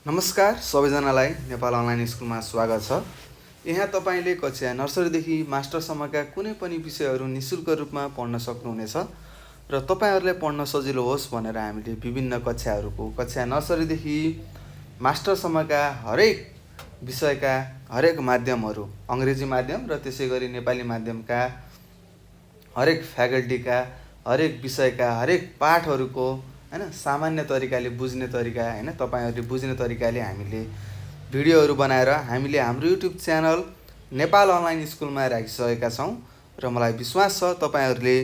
नमस्कार सबैजनालाई नेपाल अनलाइन स्कुलमा स्वागत छ। यहाँ तपाईले कक्षा नर्सरीदेखि मास्टरसम्मका कुनै पनि विषयहरू निशुल्क रूपमा पढ्न सक्नुहुनेछ र तपाईहरुलाई पढ्न सजिलो होस् भनेर हामीले विभिन्न कक्षाहरूको कक्षा नर्सरीदेखि मास्टरसम्मका हरेक विषयका हरेक माध्यमहरू अंग्रेजी माध्यम र त्यसैगरी नेपाली माध्यमका हरेक फ्याकल्टीका हरेक विषयका हरेक पाठहरूको हैन सामान्य तरिकाले बुझ्ने तरिका हैन तपाईहरुले बुझ्ने तरिकाले हामीले भिडियोहरू बनाएर हामीले हाम्रो युट्युब च्यानल नेपाल अनलाइन स्कुलमा राखिसकेका छौं र मलाई विश्वास छ तपाईहरुले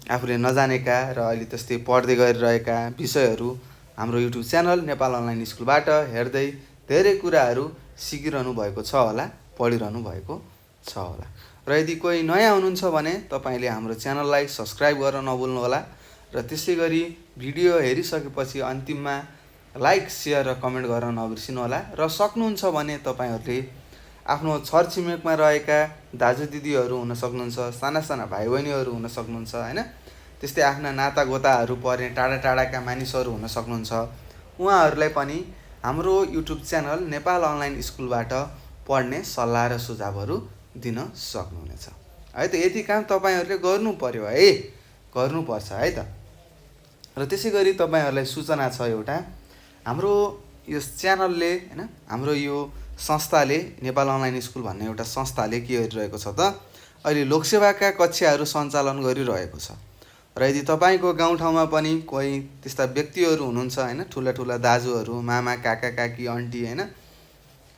आफूले नजानेका र अहिले त्यस्तै पढ्दै गरिरहेका विषयहरू हाम्रो युट्युब च्यानल नेपाल अनलाइन स्कुलबाट हेर्दै धेरै कुराहरू सिकिरहनु भएको छ होला, पढिरहनु भएको छ होला। र यदि कोही नयाँ हुनुहुन्छ भने तपाईले हाम्रो च्यानललाई सब्स्क्राइब गर्न नभुल्नु होला र त्यसैगरी भिडियो हेरिसकेपछि अन्तिममा लाइक, शेयर र कमेन्ट गर्न नबिर्सिनु होला र सक्नुहुन्छ भने तपाईहरुले आफ्नो छरछिमेकमा रहेका दाजुदिदीहरू हुन सक्नुहुन्छ, साना भाइबहिनीहरू हुन सक्नुहुन्छ हैन, त्यस्तै आफ्ना नातागोताहरू पर्ने टाढा-टाढाका मानिसहरू हुन सक्नुहुन्छ। उहाँहरूलाई पनि हाम्रो युट्युब च्यानल नेपाल अनलाइन स्कुलबाट पढ्ने सल्लाह र सुझावहरू दिन सक्नुहुनेछ। है त यति काम तपाईहरुले गर्नु पर्यो है, गर्नुपर्छ है त। र त्यसैगरी तपाईहरुलाई सूचना छ एउटा, हाम्रो यो च्यानलले हैन हाम्रो यो संस्थाले नेपाल अनलाइन स्कुल भन्ने एउटा संस्थाले के गरिरहेको छ त अहिले लोकसेवाका कक्षाहरू सञ्चालन गरिरहेको छ। र यदि तपाईको गाउँठाउँमा पनि कोही त्यस्ता व्यक्तिहरू हुनुहुन्छ हैन, ठूला दाजुहरू, मामा, काका, काकी, आन्टी हैन,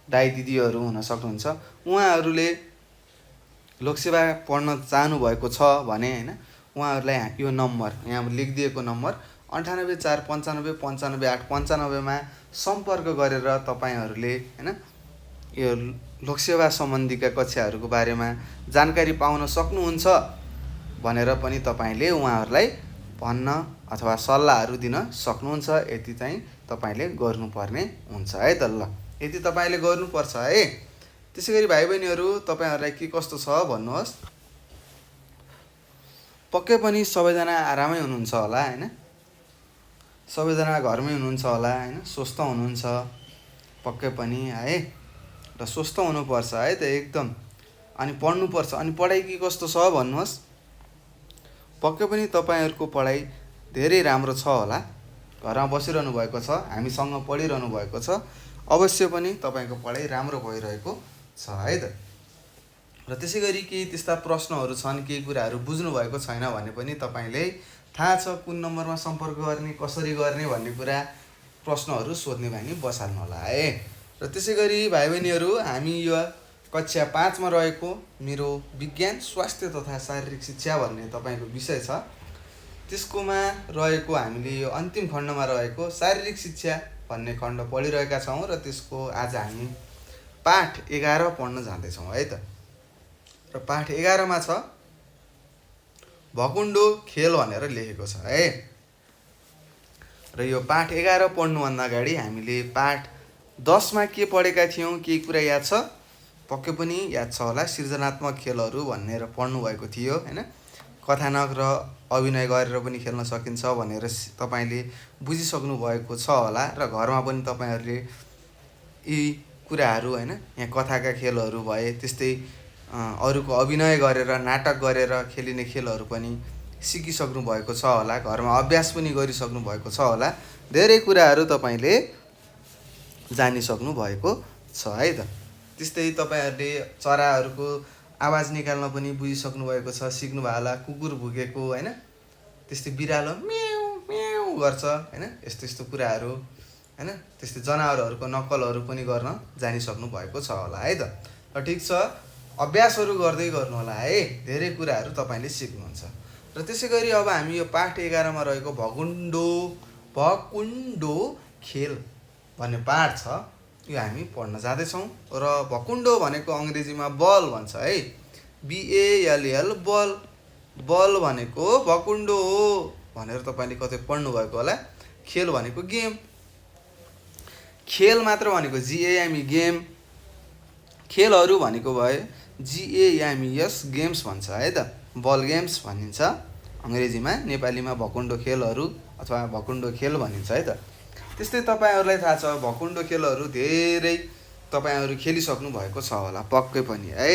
दाइ दिदीहरू हुन सक्नुहुन्छ, उहाँहरूले लोकसेवा पढ्न चाहनु भएको छ भने हैन उहाँहरूलाई यो नम्बर यहाँ लेखिदिएको नम्बर 9845955895 मा सम्पर्क गरेर तपाईहरुले हैन यो लोकसेवा सम्बन्धीका कक्षाहरूको बारेमा जानकारी पाउन सक्नुहुन्छ भनेर पनि तपाईले उहाँहरूलाई भन्न अथवा सल्लाहहरू दिन सक्नुहुन्छ। यति चाहिँ तपाईले गर्नुपर्ने हुन्छ है त। ल यति तपाईले गर्नुपर्छ है। त्यसैगरी भाइ बहिनीहरू तपाईहरुलाई के कस्तो छ भन्नुहोस्। पक्कै पनि सबैजना आरामै हुनुहुन्छ होला हैन, सबैजना घरमै हुनुहुन्छ होला हैन, स्वस्थ हुनुहुन्छ पक्कै पनि है, र स्वस्थ हुनुपर्छ है त एकदम। अनि पढ्नुपर्छ। अनि पढाइ के कस्तो छ भन्नुहोस्। पक्कै पनि तपाईहरुको पढाइ धेरै राम्रो छ होला, घरमा बसिरहनु भएको छ, हामीसँग पढिरहनु भएको छ, अवश्य पनि तपाईको पढाइ राम्रो भइरहेको छ है त। र त्यसैगरी केही त्यस्ता प्रश्नहरू छन्, केही कुराहरू बुझ्नु भएको छैन भने पनि तपाईले थाहा छ कुन नम्बरमा सम्पर्क गर्ने, कसरी गर्ने भन्ने कुरा प्रश्नहरू सोध्ने बानी बसाल्नु होला है। र त्यसैगरी भाइ बहिनीहरू हामी यो कक्षा 5 मा रहेको मेरो विज्ञान, स्वास्थ्य तथा शारीरिक शिक्षा भन्ने तपाईको विषय छ, त्यसकोमा रहेको हामीले यो अन्तिम खण्डमा रहेको शारीरिक शिक्षा भन्ने खण्ड पढिरहेका छौं र त्यसको आज हामी पाठ 11 पढ्न जाँदै छौं है त। र पाठ 11 मा छ भकुण्डो खेल भनेर लेखेको छ है। र यो पाठ 11 पढ्नु भन्दा अगाडि हामीले पाठ 10 मा के पढेका थियौं, केही कुरा याद छ? पक्कै पनि याद छ होला। सृजनात्मक खेलहरू भनेर पढ्नु भएको थियो हैन। कथानक र अभिनय गरेर पनि खेल्न सकिन्छ भनेर तपाईले बुझिसक्नु भएको छ होला र घरमा पनि तपाईहरुले यी कुराहरू हैन, यहाँ कथाका खेलहरू भए, त्यस्तै अरूको अभिनय गरेर नाटक गरेर खेलिने खेलहरू पनि सिकिसक्नु भएको छ होला, घरमा अभ्यास पनि गरिसक्नु भएको छ होला, धेरै कुराहरू तपाईले जानिसक्नु भएको छ है त। त्यस्तै तपाईहरुले चराहरूको आवाज निकाल्न पनि बुझिसक्नु भएको छ, सिक्नु भयो होला, कुकुर भुकेको हैन, त्यस्तै बिरालो म्याउ म्याउ गर्छ हैन, यस्तो कुराहरू हैन, त्यस्तै जनावरहरूको नक्कलहरू पनि गर्न जानिसक्नु भएको छ होला है त। र ठीक छ, अभ्यासहरू गर्दै गर्नु होला है, धेरै कुराहरू तपाईले सिक्नुहुन्छ। र त्यसैगरी अब हामी यो पाठ 11 मा रहेको भकुण्डो खेल भन्ने पाठ छ, यो हामी पढ्न जाँदै छौं। र भकुण्डो भनेको अंग्रेजीमा बल भन्छ है, BALL बल, बल भनेको भकुण्डो हो भनेर तपाईले कतै पढ्नु भएको होला। खेल भनेको गेम, खेल मात्र भनेको GAME गेम, खेलहरू भनेको भए GAMES गेम्स भन्छ है त, बल गेम्स भनिन्छ अंग्रेजीमा, नेपालीमा भकुण्डो खेलहरू अथवा भकुण्डो खेल भनिन्छ है त। त्यस्तै तपाईहरुलाई थाहा छ भकुण्डो खेलहरु धेरै तपाईहरु खेलिसक्नु भएको छ होला पक्कै पनि है।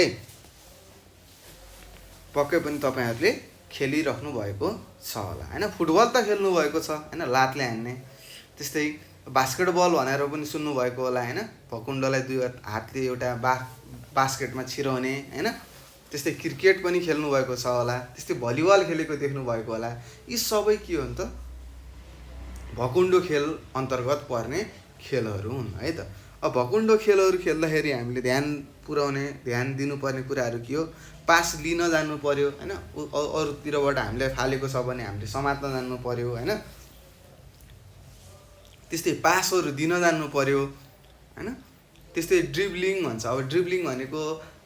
पक्कै पनि तपाईहरुले खेलिराख्नु भएको छ होला हैन। फुटबल त खेल्नु भएको छ हैन, लातले हान्ने। त्यस्तै बास्केटबल भनेर पनि सुन्नु भएको होला हैन, भकुण्डोलाई दुई हातले एउटा बास्केटमा छिराउने हैन। त्यस्तै क्रिकेट पनि खेल्नु भएको छ होला, त्यस्तै भलिबल खेलेको देख्नु भएको होला। यी सबै के हो त भकुण्डो खेल अन्तर्गत पर्ने खेलहरु हुन् है त। अब भकुण्डो खेलहरु खेल्दाखेरि हामीले ध्यान दिनुपर्ने कुराहरु के हो, पास लिन जान्नु पर्यो हैन। अरूतिरबाट हामीले फालेको छ भने हामीले समात्न जान्नु पर्यो हैन। त्यस्तै पासहरु दिन जान्नु पर्यो हैन। त्यस्तै ड्रिब्लिङ भन्छ। अब ड्रिब्लिङ भनेको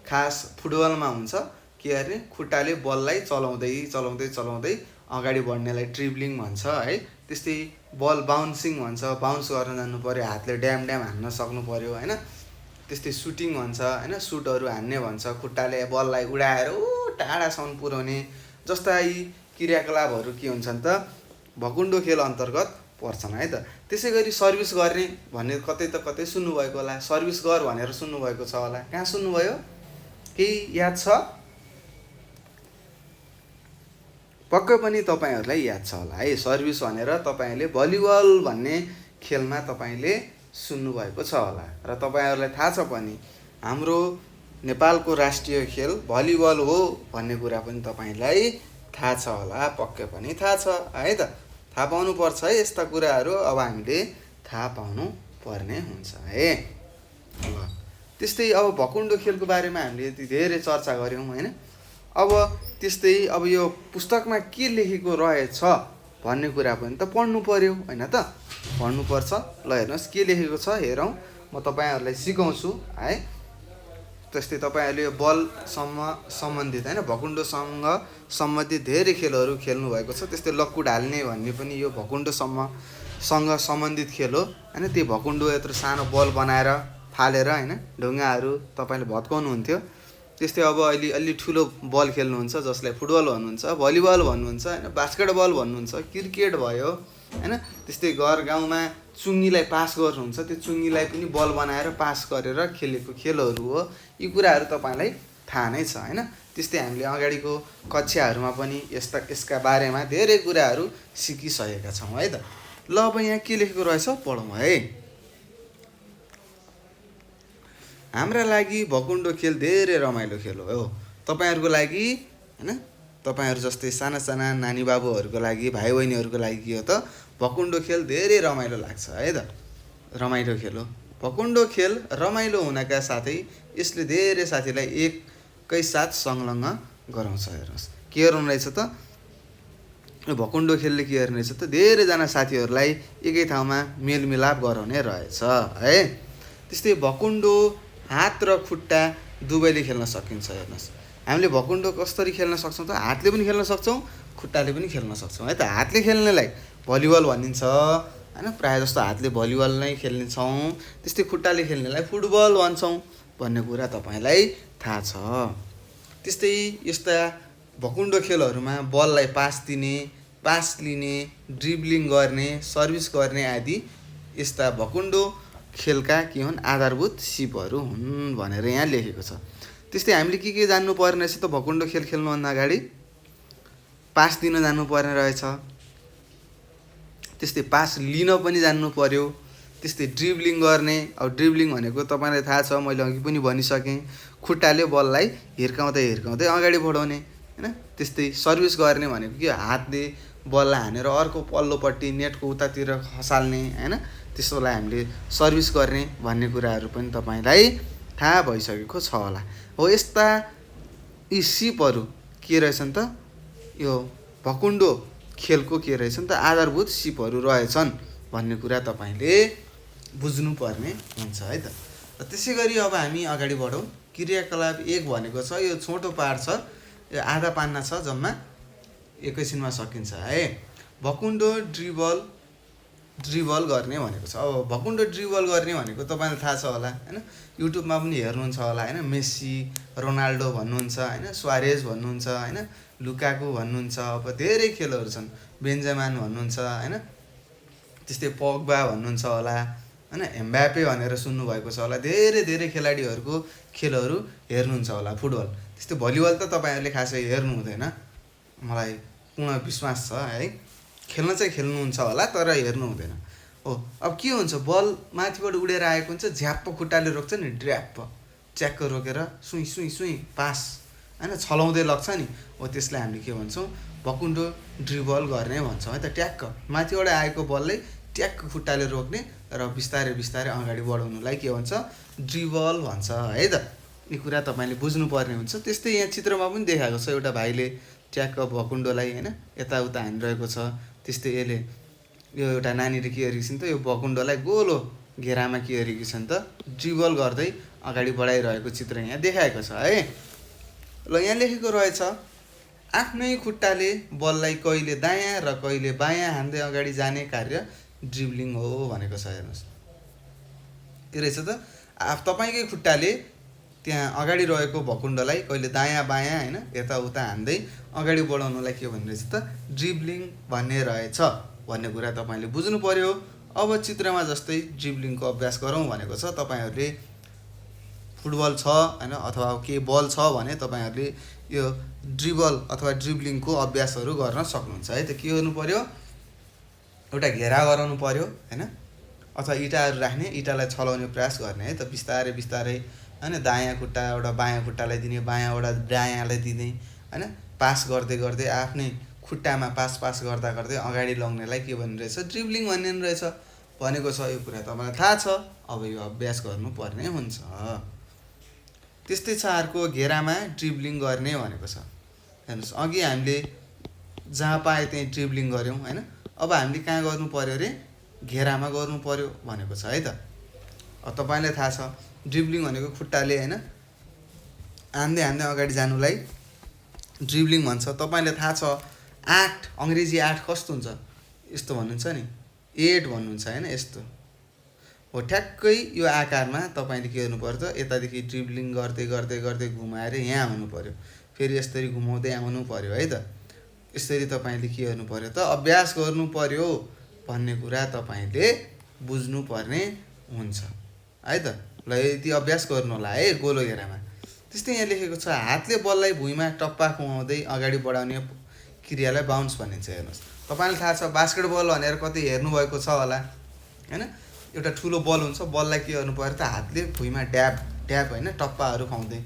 खास फुटबलमा हुन्छ के अरे खुट्टाले बललाई चलाउँदै अगाडि बढ्नेलाई ड्रिब्लिङ भन्छ है। त्यस्तै बल बाउन्सिङ भन्छ, बाउन्स गर्न जान्नु पर्यो, हातले ड्याम हान्न सक्नु पर्यो हैन। त्यस्तै सुटिङ भन्छ हैन, सुटहरु हान्ने भन्छ, खुट्टाले बललाई उडाएर टाढासम्म पुर्याउने। जस्ता यी क्रियाकलापहरु के हुन्छन् त भकुण्डो खेल अन्तर्गत पर्छन् है त। त्यसैगरी सर्भिस गर्ने भन्ने कतै सुन्नु भएको होला, सर्भिस गर भनेर सुन्नु भएको छ होला। कहाँ सुन्नु भयो, केही याद छ? पक्कै पनि तपाईहरुलाई याद छ होला है। सर्भिस भनेर तपाईले भलिबल भन्ने खेलमा तपाईले सुन्नु भएको छ होला र तपाईहरुलाई थाहा छ पनि हाम्रो नेपालको राष्ट्रिय खेल भलिबल हो भन्ने कुरा पनि तपाईलाई थाहा छ होला, पक्कै पनि थाहा छ है त। थाहा पाउनु पर्छ है यस्ता कुराहरु, अब हामीले थाहा पाउनु पर्ने हुन्छ है। त्यस्तै अब भकुण्डो खेलको बारेमा हामीले यति धेरै चर्चा गर्यौं हैन। अब त्यस्तै अब यो पुस्तकमा के लेखेको रहेछ भन्ने कुरा पनि त पढ्नु पर्यो हैन त, पढ्नु पर्छ। ल हेर्नुस् के लेखेको छ हेरौं, म तपाईहरुलाई सिकाउँछु है। त्यस्तै तपाईहरुले यो बलसँग सम्बन्धित हैन भकुण्डोसँग सम्बन्धित धेरै खेलहरु खेल्नु भएको छ। त्यस्तै लक्कु ढाल्ने भन्ने पनि यो भकुण्डोसँग सम्बन्धित खेल हो हैन। त्यो भकुण्डो यत्रो सानो बल बनाएर फालेर हैन ढुङ्गाहरु तपाईले भत्काउनु हुन्थ्यो। त्यस्तै अब अलि ठुलो बल खेल्नुहुन्छ जसलाई फुटबल भन्नुहुन्छ, भलिबल भन्नुहुन्छ हैन, बास्केटबल भन्नुहुन्छ, क्रिकेट भयो हैन। त्यस्तै घर गाउँमा चुङ्गीलाई पास गर्नुहुन्छ, त्यो चुङ्गीलाई पनि बल बनाएर पास गरेर खेलेको खेलहरु हो। यी कुराहरु तपाईलाई थाहा नै छ हैन। त्यस्तै हामीले अगाडिको कक्षाहरुमा पनि यसका बारेमा धेरै कुराहरु सिकिसकेका छौं है त। ल अब यहाँ के लेखेको रहेछ पढौं है। हाम्रा लागि भकुण्डो खेल धेरै रमाइलो खेल हो। तपाईहरुको लागि हैन, तपाईहरु जस्तै साना नानी बाबुहरुको लागि, भाइ बहिनीहरुको लागि के हो त भकुण्डो खेल धेरै रमाइलो लाग्छ है त। रमाइलो खेल हो भकुण्डो खेल। रमाइलो हुनका साथै यसले धेरै साथीलाई एकै साथ संलग्न गराउँछ। हेर्नुस् के गर्नु रहेछ त यो भकुण्डो खेलले के गर्ने रहेछ त धेरै जना साथीहरुलाई एकै ठाउँमा मेलमिलाप गराउने रहेछ है। त्यस्तै भकुण्डो हात र खुट्टा दुवैले खेल्न सकिन्छ। हेर्नुस् हामीले भकुण्डो कसरी खेल्न सक्छौं त, हातले पनि खेल्न सक्छौं, खुट्टाले पनि खेल्न सक्छौं है त। हातले खेल्नेलाई भलिबल भनिन्छ हैन, प्राय जस्तो हातले भलिबल नै खेल्नेछौं। त्यस्तै खुट्टाले खेल्नेलाई फुटबल भन्छौं भन्ने कुरा तपाईलाई थाहा छ। त्यस्तै यस्ता भकुण्डो खेलहरुमा बललाई पास दिने, पास लिने, ड्रिब्लिङ गर्ने, सर्भिस गर्ने आदि यस्ता भकुण्डो खेलका के हुन् आधारभूत सिपहरु हुन् भनेर यहाँ लेखेको छ। त्यस्तै हामीले के जान्नु पर्ने रहेछ त भकुण्डो खेल खेल्नुभन्दा अगाडि, पास दिन जान्नु पर्ने रहेछ। त्यस्तै पास लिन पनि जान्नु पर्यो। त्यस्तै ड्रिब्लिङ गर्ने, अब ड्रिब्लिङ भनेको तपाईलाई थाहा छ, मैले अघि पनि भनिसकेँ, खुट्टाले बललाई हिर्काउँदै अगाडि बढाउने हैन। त्यस्तै सर्भिस गर्ने भनेको के हातले बललाई हानेर अर्को पल्लोपट्टि नेटको उतातिर खसाल्ने हैन, त्यसोलाई हामीले सर्भिस गर्ने भन्ने कुराहरु पनि तपाईलाई थाहा भइसकेको छ होला। हो यस्ता यी सिपहरु के रहेछन् त यो भकुण्डो खेलको के रहेछन् त आधारभूत सिपहरु रहेछन् भन्ने कुरा तपाईले बुझ्नु पर्ने हुन्छ है त। त्यसैगरी अब हामी अगाडि बढौं। क्रियाकलाप 1 भनेको छ यो छोटो पाठ छ, यो आधा पान्ना छ, जम्मा एकैछिनमा सकिन्छ है। भकुण्डो ड्रिबल गर्ने भनेको छ। अब भकुण्डो ड्रिबल गर्ने भनेको तपाईलाई थाहा छ होला हैन, युट्युबमा पनि हेर्नुहुन्छ होला हैन। मेसी, रोनाल्डो भन्नुहुन्छ हैन, सुवारेज भन्नुहुन्छ हैन, लुकाकु भन्नुहुन्छ, अब धेरै खेलहरु छन्, बेन्जामिन भन्नुहुन्छ हैन। त्यस्तै पग्बा भन्नुहुन्छ होला हैन, एम्बापे भनेर सुन्नुभएको छ होला। धेरै धेरै खेलाडीहरूको खेलहरू हेर्नुहुन्छ होला फुटबल। त्यस्तै भलिबल त तपाईँहरूले खासै हेर्नु हुँदैन, मलाई पूर्ण विश्वास छ है। खेल्न चाहिँ खेल्नुहुन्छ होला तर हेर्नु हुँदैन हो। अब के हुन्छ, बल माथिबाट उडेर आएको हुन्छ, झ्याप्प खुट्टाले रोक्छ नि, ड्र्याप्प च्याक्क रोकेर सुई सुई सुई पास हैन, छलाउँदै लग्छ नि हो। त्यसलाई हामीले के भन्छौँ, भकुन्डो ड्रिबल गर्ने भन्छौँ है त। ट्याक्क माथिबाट आएको बललाई ट्याक्क खुट्टाले रोक्ने र बिस्तारै बिस्तारै अगाडि बढाउनुलाई के भन्छ, ड्रिबल भन्छ है त। यो कुरा तपाईँले बुझ्नुपर्ने हुन्छ। त्यस्तै यहाँ चित्रमा पनि देखाएको छ, एउटा भाइले ट्याक्क भकुन्डोलाई हैन यताउता हानिरहेको छ। त्यस्तै यसले यो एउटा नानीले के गरेको छ नि त, यो भकुन्डोलाई गोलो घेरामा के गरेको छ नि त, ड्रिबल गर्दै अगाडि बढाइरहेको चित्र यहाँ देखाएको छ है। ल यहाँ लेखेको रहेछ, आफ्नै खुट्टाले बललाई कहिले दायाँ र कहिले बायाँ हान्दै अगाडि जाने कार्य ड्रिब्लिङ हो भनेको छ। हेर्नुहोस् के रहेछ त, तपाईँकै खुट्टाले त्यहाँ अगाडि रहेको भकुन्डोलाई कहिले दायाँ बायाँ हैन यताउता हान्दै अगाडि बढाउनुलाई के भन्ने रहेछ त, ड्रिब्लिङ भन्ने रहेछ भन्ने कुरा तपाईँले बुझ्नु पर्यो। अब चित्रमा जस्तै ड्रिब्लिङको अभ्यास गरौँ भनेको छ। तपाईँहरूले फुटबल छ हैन अथवा के बल छ भने तपाईँहरूले यो ड्रिबल अथवा ड्रिब्लिङको अभ्यासहरू गर्न सक्नुहुन्छ है त। के गर्नु पर्यो, एउटा घेरा गराउनु पर्यो हैन, अथवा इँटाहरू राख्ने, इँटालाई छलाउने प्रयास गर्ने है त। बिस्तारै बिस्तारै हैन, दायाँ खुट्टाबाट बायाँ खुट्टालाई दिने, बायाँबाट दायाँलाई दिने हैन, पास गर्दै गर्दै आफ्नै खुट्टामा पास गर्दा गर्दै अगाडि लग्नेलाई के भन्ने रहेछ, ड्रिब्लिङ भन्ने रहेछ भनेको छ। यो कुरा तपाईँलाई थाहा छ, अब यो अभ्यास गर्नुपर्ने हुन्छ। त्यस्तै छ अर्को, घेरामा ड्रिब्लिङ गर्ने भनेको छ। हेर्नुहोस् अघि हामीले जहाँ पाए त्यहीँ ड्रिब्लिङ गऱ्यौँ हैन, अब हामीले कहाँ गर्नु पर्यो अरे, घेरामा गर्नु पर्यो भनेको छ है त। अब तपाईँलाई थाहा छ ड्रिब्लिङ भनेको खुट्टाले हैन हान्दै हान्दै अगाडि जानुलाई ड्रिब्लिङ भन्छ। तपाईँलाई थाहा छ 8 अङ्ग्रेजी 8 कस्तो हुन्छ, यस्तो भन्नुहुन्छ नि, 8 भन्नुहुन्छ हैन, यस्तो हो। ठ्याक्कै यो आकारमा तपाईँले के गर्नु पर्यो त, यतादेखि ड्रिब्लिङ गर्दै गर्दै गर्दै घुमाएर यहाँ आउनु पर्यो, फेरि यसरी घुमाउँदै आउनु पर्यो है त। यसरी तपाईँले के गर्नु पर्यो त, अभ्यास गर्नु पर्यो भन्ने कुरा तपाईँले बुझ्नुपर्ने हुन्छ है त। ल यति अभ्यास गर्नु होला है गोलो घेरामा। त्यस्तै यहाँ लेखेको छ, हातले बललाई भुइँमा टप्पा खुवाउँदै अगाडि बढाउने क्रियालाई बाउन्स भनिन्छ। हेर्नुहोस् तपाईँलाई थाहा छ बास्केटबल भनेर कतै हेर्नुभएको छ होला हैन, एउटा ठुलो बल हुन्छ, बललाई के गर्नु पर्यो त, हातले भुइँमा ड्याब ड्याब हैन टप्पाहरू खुवाउँदै,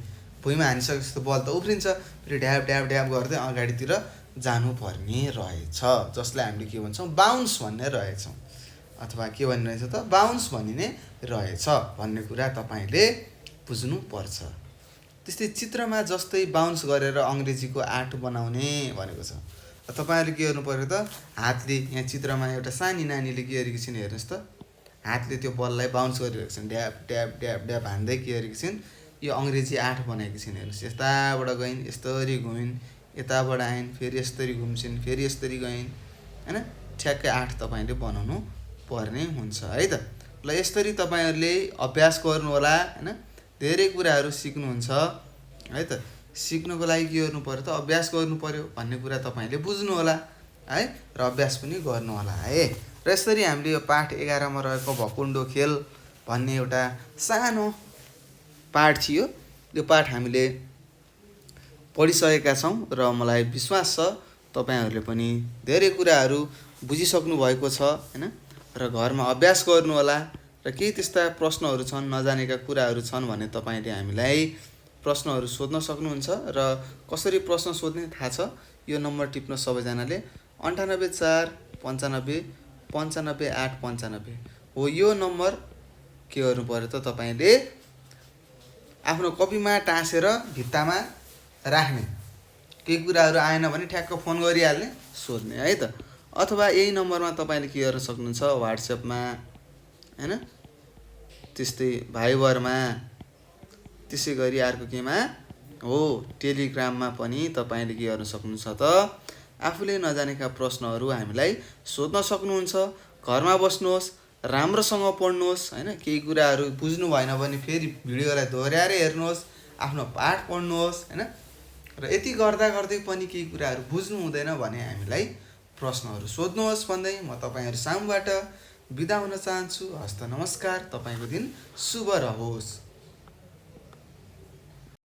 भुइँमा हानिसकेपछि त बल त उफ्रिन्छ, फेरि ड्याब ड्याब ड्याब गर्दै अगाडितिर जानुपर्ने रहेछ, जसलाई हामीले के भन्छौँ, बाउन्स भन्ने रहेछौँ अथवा के भन्ने रहेछ त, बाउन्स भनिने रहेछ भन्ने कुरा तपाईँले बुझ्नुपर्छ। त्यस्तै चित्रमा जस्तै बाउन्स गरेर अङ्ग्रेजीको 8 बनाउने भनेको छ। तपाईँहरूले के गर्नु पर्यो त, हातले यहाँ चित्रमा एउटा सानी नानीले के गरेको छिन्, हेर्नुहोस् त, हातले त्यो बललाई बाउन्स गरिरहेको छन्, ड्याब ड्याब ड्याब ड्याब हान्दै के गरेको छिन्, यो अङ्ग्रेजी 8 बनाएको छिन्। हेर्नुहोस् यताबाट गइन्, यस्तरी घुमिन्, यताबाट आइन्, फेरि यस्तरी घुम्छिन्, फेरि यस्तरी गइन् हैन, ठ्याक्कै 8 तपाईँले बनाउनु पर्ने हुन्छ है त। ल यसरी तपाईँहरूले अभ्यास गर्नु होला हैन, धेरै कुराहरू सिक्नुहुन्छ है त। सिक्नको लागि के गर्नु पर्यो त, अभ्यास गर्नु पर्यो भन्ने कुरा तपाईँले बुझ्नु होला है, र अभ्यास पनि गर्नु होला है। र यसरी हामीले यो पाठ 11 मा रहेको भकुन्डो खेल भन्ने एउटा सानो पाठ थियो, यो पाठ हामीले पढिसकेका छौँ र मलाई विश्वास छ तपाईँहरूले पनि धेरै कुराहरू बुझिसक्नु भएको छ हैन। र घरमा अभ्यास गर्नु होला, र केही त्यस्ता प्रश्नहरू छन्, नजानेका कुराहरू छन् भने तपाईँले हामीलाई प्रश्नहरू सोध्न सक्नुहुन्छ। र कसरी प्रश्न सोध्ने थाहा छ, यो नम्बर टिप्न सबैजनाले 98 4 95 95 8 95 हो। यो नम्बर के गर्नु पर्यो त, तपाईँले आफ्नो कपीमा टाँसेर भित्तामा राख्ने, केही कुराहरू आएन भने ठ्याक्क फोन गरिहाल्ने, सोध्ने है त। अथवा यही नम्बरमा तपाईँले के गर्न सक्नुहुन्छ, व्हाट्सएपमा हैन, त्यस्तै भाइबरमा, त्यसै गरी अर्को केमा हो टेलिग्राममा पनि तपाईँले के गर्न सक्नुहुन्छ त, आफूले नजानेका प्रश्नहरू हामीलाई सोध्न सक्नुहुन्छ। घरमा बस्नुहोस्, राम्रोसँग पढ्नुहोस् हैन, केही कुराहरू बुझ्नु भएन भने फेरि भिडियोलाई दोहोऱ्याएर हेर्नुहोस्, आफ्नो पाठ पढ्नुहोस् हैन। र यति गर्दा गर्दै पनि केही कुराहरू बुझ्नु हुँदैन भने हामीलाई प्रश्नहरू सोध्नुहोस् भन्दै म तपाईँहरू सामुबाट बिदा हुन चाहन्छु। हस्त नमस्कार। तपाईँको दिन शुभ रहोस्।